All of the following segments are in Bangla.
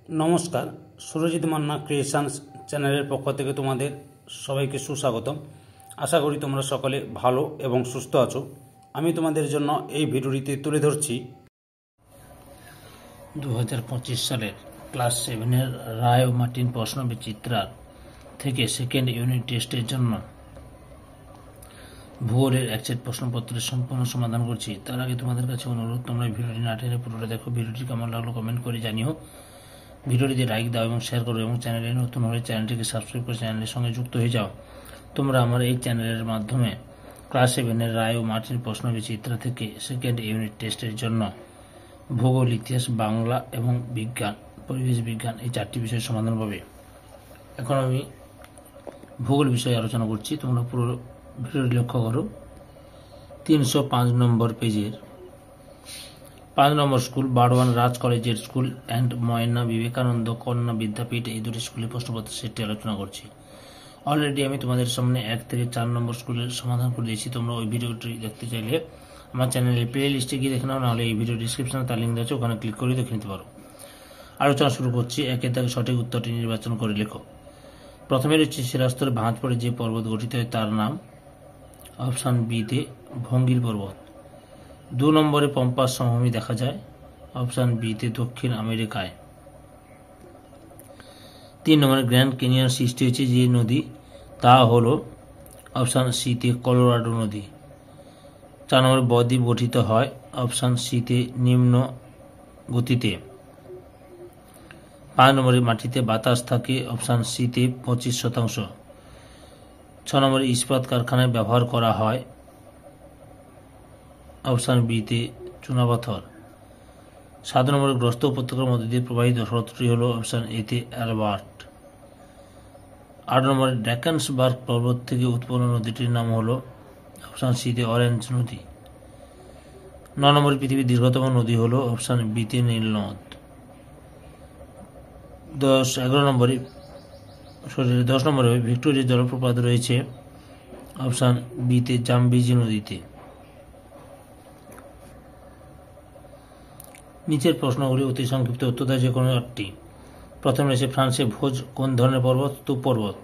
নমস্কার, সুরজিৎ মান্না ক্রিয়েশনস চ্যানেলের পক্ষ থেকে তোমাদের সবাইকে সুস্বাগতম। আশা করি তোমরা সকলে ভালো এবং সুস্থ আছো। আমি তোমাদের জন্য এই ভিডিওটিতে তুলে ধরছি 2025 সালের ক্লাস 7-এর রায় ও মার্টিন প্রশ্নবিচিত্রার থেকে সেকেন্ড ইউনিট টেস্টের জন্য ভূগোলের এক সেট প্রশ্নপত্রের সম্পূর্ণ সমাধান করছি। তার আগে তোমাদের কাছে অনুরোধ, তোমরা ভিডিওটি না টেনে পুরোটা দেখো। ভিডিওটি কেমন লাগলো কমেন্ট করে জানিও। ভিডিওটিতে লাইক দাও এবং শেয়ার করো, এবং চ্যানেলে নতুন হলে চ্যানেলটিকে সাবস্ক্রাইব করে চ্যানেলের সঙ্গে যুক্ত হয়ে যাও। তোমরা আমার এই চ্যানেলের মাধ্যমে ক্লাস 7-এর রায় ও মার্টিন প্রশ্নবিচিত্রা থেকে সেকেন্ড ইউনিট টেস্টের জন্য ভূগোল, ইতিহাস, বাংলা এবং বিজ্ঞান, পরিবেশ বিজ্ঞান এই 4টি বিষয়ের সমাধান পাবে। এখন আমি ভূগোল বিষয়ে আলোচনা করছি। তোমরা পুরো ভিডিওটি লক্ষ্য করো। 305 নম্বর পেজের 5 নম্বর স্কুল বারওয়ান রাজ কলেজের স্কুল অ্যান্ড ময়না বিবেকানন্দ কন্যা বিদ্যাপীঠ, এই দুটি স্কুলের প্রশ্নপত্রের সেটটি আলোচনা করছি। অলরেডি আমি তোমাদের সামনে 1 থেকে 4 নম্বর স্কুলের সমাধান করে দিয়েছি। তোমরা ওই ভিডিওটি দেখতে চাইলে আমার চ্যানেলের প্লে লিস্টে গিয়ে দেখে নাও, নাহলে এই ভিডিও ডিসক্রিপশনে তার লিঙ্ক আছে, ওখানে ক্লিক করে দেখে নিতে পারো। আলোচনা শুরু করছি। 1 থেকে সঠিক উত্তরটি নির্বাচন করে লেখো। প্রথমে রয়েছে শিলাস্তরে ভাঁজ পড়ে যে পর্বত গঠিত হয় তার নাম। অপশান বিতে ভঙ্গিল পর্বত। 2 নম্বরে পম্পাস সমভূমি দেখা যায়। অপশান বিতে দক্ষিণ আমেরিকায়। 3 নম্বরে গ্র্যান্ড ক্যানিয়ন সৃষ্টি হয়েছে যে নদী, তা হল অপশান সিতে কলোরাডো নদী। 4 নম্বরে বদ্বীপ গঠিত হয়। অপশান সিতে নিম্ন গতিতে। 5 নম্বরে মাটিতে বাতাস থাকে। অপশান সিতে 25%। 6 নম্বরে ইস্পাত কারখানায় ব্যবহার করা হয়। অপশান বিতে চুনাপাথর। 7 নম্বরে গ্রস্ত উপত্যকার মধ্যে দিয়ে প্রবাহিত হ্রদটি হল অপশান এতে অ্যালবার্ট। 8 নম্বরে ড্রাকেন্সবার্গ পর্বত থেকে উৎপন্ন নদীটির নাম হল অপশান সিতে অরেঞ্জ নদী। 9 নম্বরে পৃথিবীর দীর্ঘতম নদী হল অপশান বিতে নীল নদ। 10 নম্বরে ভিক্টোরিয়া জলপ্রপাত রয়েছে অপশান বিতে জাম্বিজি নদীতে। নিচের প্রশ্নগুলি অতি সংক্ষিপ্ত উত্তর দেয় যে কোনো একটি। প্রথমে রয়েছে ফ্রান্সে ভোজ কোন ধরনের পর্বত? স্তূপ পর্বত।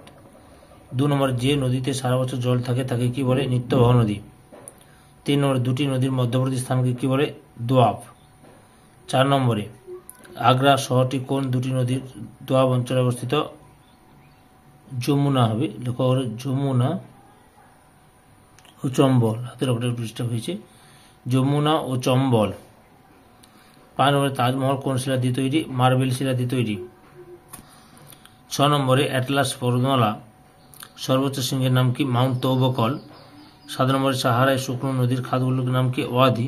2 নম্বরে যে নদীতে সারা বছর জল থাকে তাকে কি বলে? নিত্যবহ নদী। 3 নম্বরে দুটি নদীর মধ্যবর্তী স্থানকে কি বলে? দোয়াব। 4 নম্বরে আগ্রা শহরটি কোন দুটি নদীর দোয়াব অঞ্চলে অবস্থিত? যমুনা হবে, লেখা হলো যমুনা ও চম্বল। হাতের ওপরে ডিস্টার্ব হয়েছে, যমুনা ও চম্বল। 5 নম্বরে তাজমহল কোন শিলা দিয়ে তৈরি? মার্বেল শিলা দিয়ে তৈরি। 6 নম্বরে অ্যাটলাস পর্বতমালা সর্বোচ্চ শৃঙ্গের নাম কি? মাউন্ট তৌবকল। 7 নম্বরে সাহারায় শুকনো নদীর খাতগুলোর নাম কি? ওয়াদি।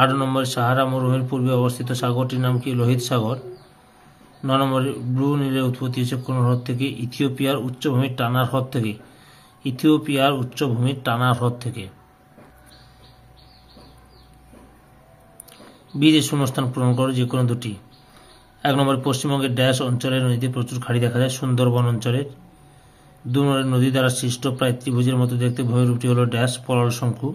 8 নম্বরে সাহারা মরুভূমির পূর্বে অবস্থিত সাগরটির নাম কি? লোহিত সাগর। 9 নম্বরে ব্লু নীলের উৎপত্তি হয়েছে কোন হ্রদ থেকে? ইথিওপিয়ার উচ্চভূমির টানার হ্রদ থেকে। ইথিওপিয়ার উচ্চভূমির টানার হ্রদ থেকে। বীজে শূন্যস্থান পূরণ করো যে কোনো দুটি। 1 নম্বরে পশ্চিমবঙ্গের ড্যাশ অঞ্চলের নদীতে প্রচুর খাড়ি দেখা যায়? সুন্দরবন অঞ্চলের। 2 নম্বরে নদী দ্বারা সৃষ্ট প্রায় ত্রিভুজের মতো দেখতে ভূমিরূপটি হল ড্যাশ পলল শঙ্কু।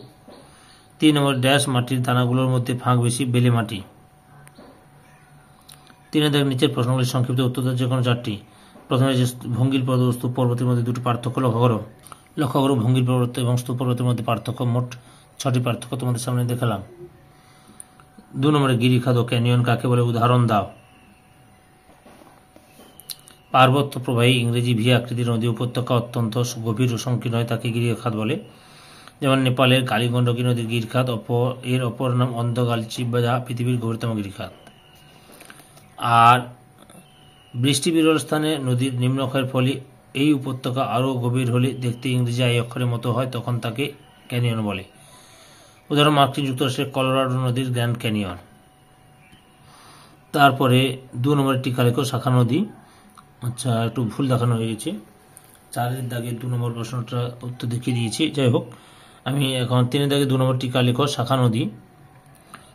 3 নম্বরে ড্যাশ মাটির দানাগুলোর মধ্যে ফাঁক বেশি? বেলে মাটি। 3 নম্বরে নিচের প্রশ্নগুলির সংক্ষিপ্ত উত্তর যে কোনো 4টি। প্রথমে যে ভঙ্গিল পর্বত ও স্তূপ পর্বতের মধ্যে দুটি পার্থক্য লক্ষ্য করো। ভঙ্গিল পর্বত এবং স্তূপ পর্বতের মধ্যে পার্থক্য, মোট 6টি পার্থক্য তোমাদের সামনে দেখালাম। 2 নম্বরে গিরিখাত ও ক্যানিয়ন কাকে বলে? উদাহরণ দাও। পার্বত্য প্রবাহী ইংরেজি ভি আকৃতির নদী উপত্যকা অত্যন্ত গভীর ও সংকীর্ণ হয়, তাকে গিরিখাত বলে। যেমন নেপালের কালীগণ্ডকী নদীর গিরিখাত, এর অপর নাম অন্ধগালচি, যা পৃথিবীর গভীরতম গিরিখাত। আর বৃষ্টিবিরল স্থানে নদীর নিম্নক্ষয়ের ফলে এই উপত্যকা আরও গভীর হলে দেখতে ইংরেজি আই অক্ষরের মতো হয়, তখন তাকে ক্যানিয়ন বলে। উদাহরণ মার্কিন যুক্তরাষ্ট্রের কলোরাডো নদীর গ্র্যান্ড ক্যানিয়ন। তারপরে 2 নম্বরের টিকা লেখো, শাখা নদী। আচ্ছা, একটু ভুল দেখানো হয়ে গেছে, 4-এর দাগে 2 নম্বর প্রশ্নটা উত্তর দেখিয়ে দিয়েছি। যাই হোক, আমি এখন 3-এর দাগে 2 নম্বর টিকা লেখো, শাখা নদী।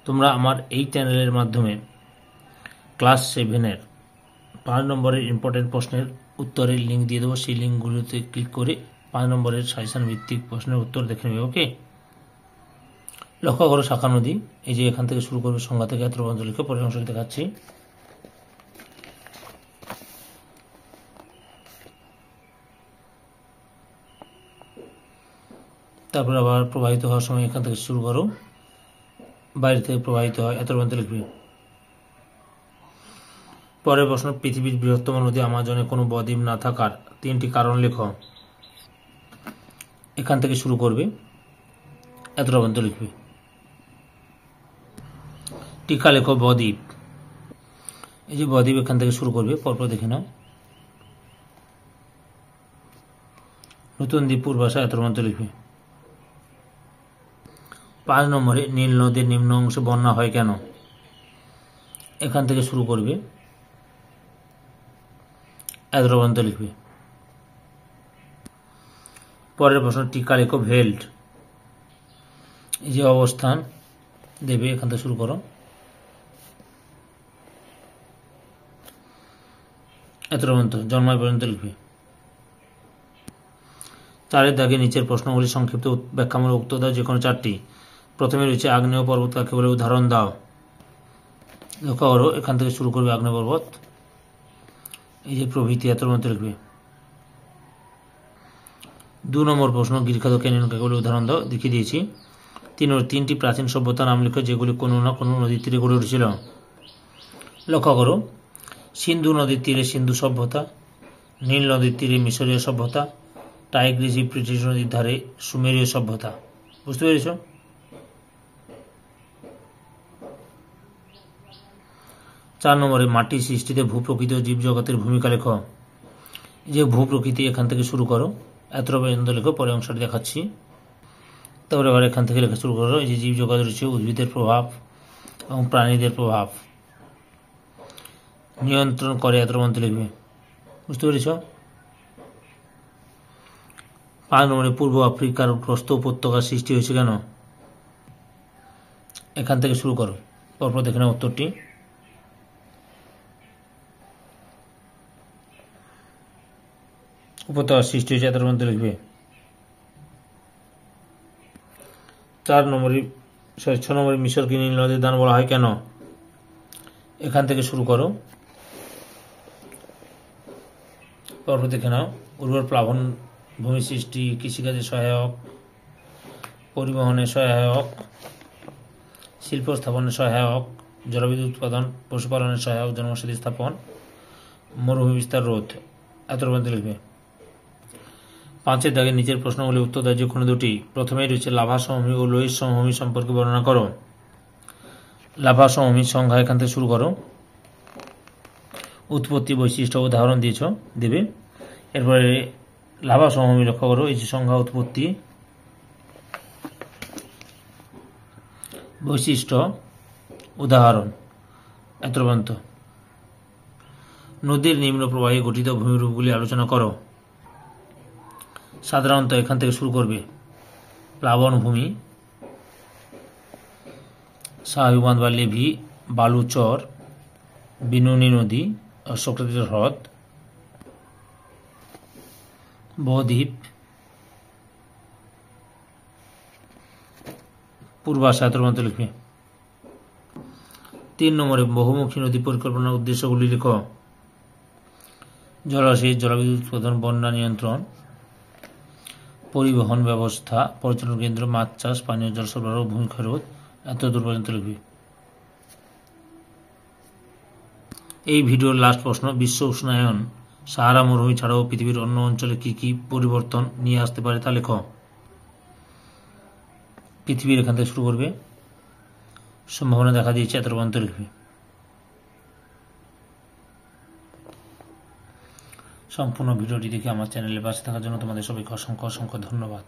তোমরা আমার এই চ্যানেলের মাধ্যমে ক্লাস 7-এর 5 নম্বরের ইম্পর্টেন্ট প্রশ্নের উত্তরের লিঙ্ক দিয়ে দেবো। সেই লিঙ্কগুলোতে ক্লিক করে 5 নম্বরের সাজেশন ভিত্তিক প্রশ্নের উত্তর দেখে নেবে। ওকে, লক্ষ্য করো শাখা নদী। এই যে এখান থেকে শুরু করবে, সংজ্ঞা থেকে এত পর্যন্ত লিখে পরের অংশ দেখাচ্ছি। তারপর আবার প্রবাহিত হওয়ার সময় এখান থেকে শুরু করো, বাইরে থেকে প্রবাহিত হয়, এত পর্যন্ত লিখবে। পরের প্রশ্ন, পৃথিবীর বৃহত্তম নদী আমাজনে কোনো বদ্বীপ না থাকার 3টি কারণ লেখো। এখান থেকে শুরু করবে, এতটা পর্যন্ত লিখবে। টিকা লেখো বদ্বীপ। এই যে বদ্বীপ এখান থেকে শুরু করবে, পরপর দেখে নাও। নতুন দ্বীপ পূর্বাশা, এত পর্যন্ত লিখবে। 5 নম্বরে, নীল নদীর নিম্ন অংশে বন্যা হয় কেন? এখান থেকে শুরু করবে, এতটা পর্যন্ত লিখবে। পরের প্রশ্ন, টিকা লেখো ভেল্ট। এই যে অবস্থান দেবে, এখান থেকে শুরু করো, এতটা পর্যন্ত, জন্মায় পর্যন্ত লিখবে। 4 দাগে নিচের প্রশ্নগুলি সংক্ষিপ্ত ব্যাখ্যামূলক উত্তর দাও, যে কোনো 4টি। প্রথমে রয়েছে আগ্নেয় পর্বত কাকে বলে, উদাহরণ দাও। লক্ষ্য করো, এখান থেকে শুরু করবে আগ্নেয় পর্বত, এই যে প্রভৃতি, এতটার মধ্যে লিখবে। 2 নম্বর প্রশ্ন, গিরিখাত ক্যানিয়ন কাকে বলে, উদাহরণ দাও। দেখিয়ে দিয়েছি। 3টি প্রাচীন সভ্যতার নাম লিখো যেগুলি কোনো না কোনো নদীর তীরে গড়ে উঠেছিল। লক্ষ্য করো, সিন্ধু নদীর তীরে সিন্ধু সভ্যতা, নীল নদীর তীরে মিশরীয় সভ্যতা, টাইগ্রিস ইউফ্রেটিস নদীর ধারে সুমেরীয় সভ্যতা। বুঝতে পেরেছ? 4 নম্বরে, মাটি সৃষ্টিতে ভূপ্রকৃতি ও জীবজগতের ভূমিকা লেখো। এই যে ভূপ্রকৃতি, এখান থেকে শুরু করো, এতটা পর্যন্ত লেখো, পরে অংশটি দেখাচ্ছি। তারপরে আবার এখান থেকে লেখা শুরু করো। এই যে জীবজগৎ রয়েছে, উদ্ভিদের প্রভাব এবং প্রাণীদের প্রভাব নিয়ন্ত্রণ করে, এতটা পর্যন্ত লিখবে। বুঝতে পেরেছ? 5 নম্বরে, পূর্ব আফ্রিকার প্রস্থ উপত্যকার সৃষ্টি হয়েছে কেন? এখান থেকে শুরু করো, পরপর দেখে নাও উত্তরটি। উপত্যকার সৃষ্টি হয়েছে, এতটার মধ্যে লিখবে। 6 নম্বরে, মিশরকে নীল নদীর দান বলা হয় কেন? এখান থেকে শুরু করো, পরপর দেখে নাও। উর্বর প্লাবন ভূমি সৃষ্টি, কৃষিকাজে সহায়ক, পরিবহনে সহায়ক, শিল্প স্থাপনে সহায়ক, জলবিদ্যুৎ উৎপাদন, পশুপালনের সহায়ক, জনবসতি স্থাপন, মরুভূমি বিস্তার রোধ, এতটার মধ্যে লিখবে। 5 দাগের নিচের প্রশ্নগুলি উত্তর দেয় যে কোনো 2টি। প্রথমেই রয়েছে লাভা সমভূমি ও লোহিত সমভূমি সম্পর্কে বর্ণনা করো। লাভা সমভূমির সংজ্ঞা, এখান থেকে শুরু করো। উৎপত্তি, বৈশিষ্ট্য, উদাহরণ দেবে। এরপরে লাভা সমভূমি লক্ষ্য করো, এই যে সংজ্ঞা, উৎপত্তি, বৈশিষ্ট্য, উদাহরণ, এত পর্যন্ত। নদীর নিম্ন প্রবাহে গঠিত ভূমিরূপগুলি আলোচনা করো। সাধারণত এখান থেকে শুরু করবে, প্লাবন ভূমি, স্বাভাবিক বাঁধ বা লেভি, বালুচর, বিনুনি নদী, সক্রেটিস হ্রদ, বদ্বীপ, পূর্বাশা, এতটার মধ্যে লিখবে। 3 নম্বরে, বহুমুখী নদী পরিকল্পনার উদ্দেশ্যগুলি লেখো। জলাশয়, জলবিদ্যুৎ উৎপাদন, বন্যা নিয়ন্ত্রণ, পরিবহন ব্যবস্থা, পর্যটন কেন্দ্র, মাছ চাষ, পানীয় জল সরবরাহ, ভূমিক্ষয় রোধ, এত দূর পর্যন্ত লিখবে। এই ভিডিওর লাস্ট প্রশ্ন, বিশ্ব উষ্ণায়ন সাহারা মরুভূমি ছাড়াও পৃথিবীর অন্য অঞ্চলে কি কি পরিবর্তন নিয়ে আসতে পারে তা লেখো। পৃথিবীর, এখান থেকে শুরু করবে, সম্ভাবনা দেখা দিয়েছে, এত পর্যন্ত লিখবে। সম্পূর্ণ ভিডিওটি দেখে আমার চ্যানেলে পাশে থাকার জন্য তোমাদের সবাইকে অসংখ্য অসংখ্য ধন্যবাদ।